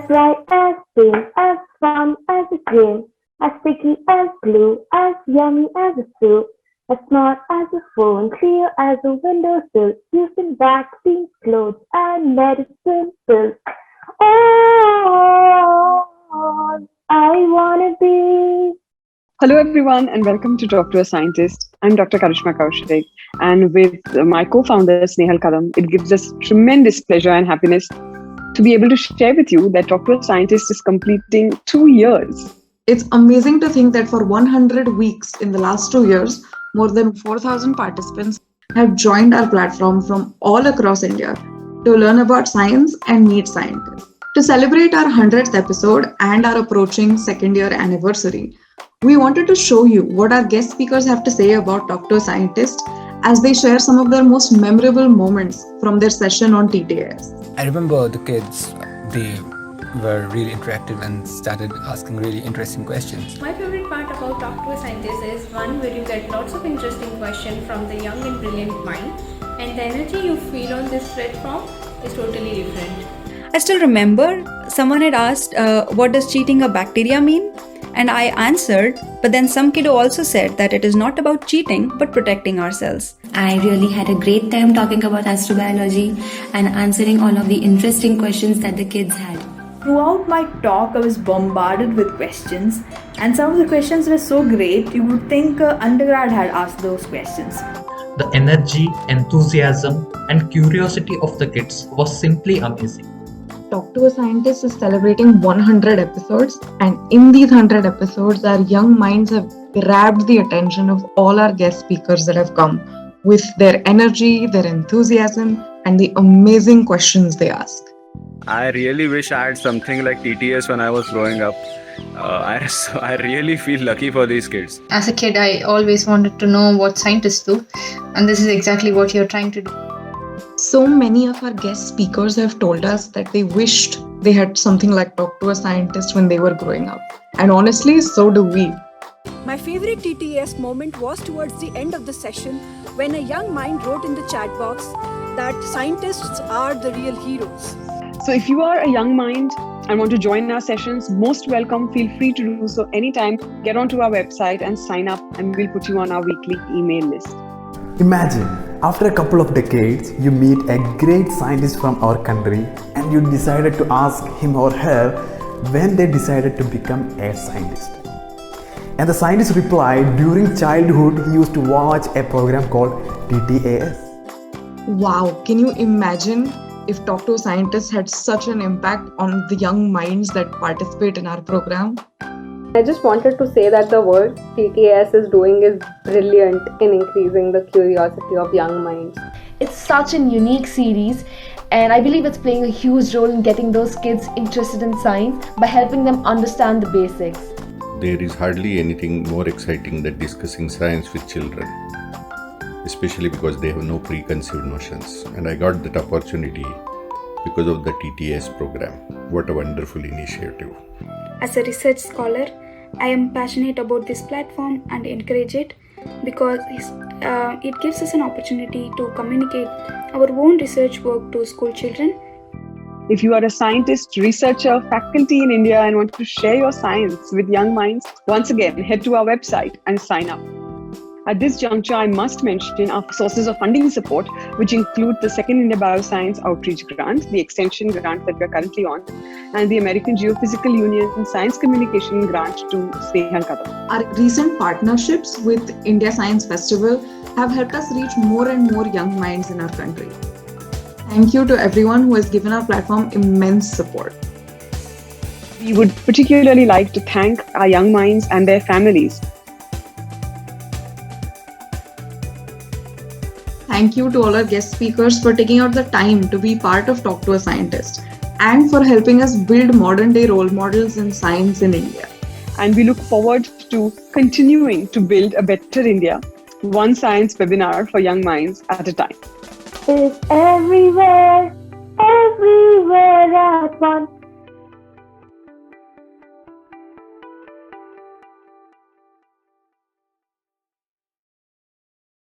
As bright as pain, as fun as a dream, as sticky as glue, as yummy as a soup, as smart as a phone, clear as a windowsill, used in vaccines, clothes, and medicine pills. All I wanna be. Hello, everyone, and welcome to Talk to a Scientist. I'm Dr. Karishma Kaushik, and with my co-founder Snehal Kadam, it gives us tremendous pleasure and happiness to be able to share with you that Talk to a Scientist is completing 2 years. It's amazing to think that for 100 weeks in the last 2 years, more than 4,000 participants have joined our platform from all across India to learn about science and meet scientists. To celebrate our 100th episode and our approaching second year anniversary, we wanted to show you what our guest speakers have to say about Talk to a Scientist as they share some of their most memorable moments from their session on TTAS. I remember the kids, they were really interactive and started asking really interesting questions. My favorite part about Talk to a Scientist is one where you get lots of interesting questions from the young and brilliant mind, and the energy you feel on this platform is totally different. I still remember someone had asked, what does cheating a bacteria mean? And I answered, but then some kiddo also said that it is not about cheating, but protecting ourselves. I really had a great time talking about astrobiology and answering all of the interesting questions that the kids had. Throughout my talk, I was bombarded with questions, and some of the questions were so great, you would think an undergrad had asked those questions. The energy, enthusiasm, and curiosity of the kids was simply amazing. Talk to a Scientist is celebrating 100 episodes, and in these 100 episodes, our young minds have grabbed the attention of all our guest speakers that have come with their energy, their enthusiasm, and the amazing questions they ask. I really wish I had something like TTS when I was growing up. I really feel lucky for these kids. As a kid, I always wanted to know what scientists do, and this is exactly what you're trying to do. So many of our guest speakers have told us that they wished they had something like Talk to a Scientist when they were growing up. And honestly, so do we. My favorite TTS moment was towards the end of the session when a young mind wrote in the chat box that scientists are the real heroes. So if you are a young mind and want to join our sessions, most welcome. Feel free to do so anytime. Get onto our website and sign up, and we'll put you on our weekly email list. Imagine, after a couple of decades, you meet a great scientist from our country and you decided to ask him or her when they decided to become a scientist. And the scientist replied, during childhood, he used to watch a program called TTAS. Wow, can you imagine if Talk to a Scientist had such an impact on the young minds that participate in our program? I just wanted to say that the work TTAS is doing is brilliant in increasing the curiosity of young minds. It's such a unique series, and I believe it's playing a huge role in getting those kids interested in science by helping them understand the basics. There is hardly anything more exciting than discussing science with children, especially because they have no preconceived notions. And I got that opportunity because of the TTAS program. What a wonderful initiative. As a research scholar, I am passionate about this platform and encourage it because it gives us an opportunity to communicate our own research work to school children. If you are a scientist, researcher, faculty in India and want to share your science with young minds, once again, head to our website and sign up. At this juncture, I must mention our sources of funding support, which include the Second India Bioscience Outreach Grant, the extension grant that we are currently on, and the American Geophysical Union Science Communication Grant to Snehal Kadam. Our recent partnerships with India Science Festival have helped us reach more and more young minds in our country. Thank you to everyone who has given our platform immense support. We would particularly like to thank our young minds and their families. Thank you to all our guest speakers for taking out the time to be part of Talk to a Scientist and for helping us build modern-day role models in science in India. And we look forward to continuing to build a better India, one science webinar for young minds at a time. It's everywhere, everywhere at once.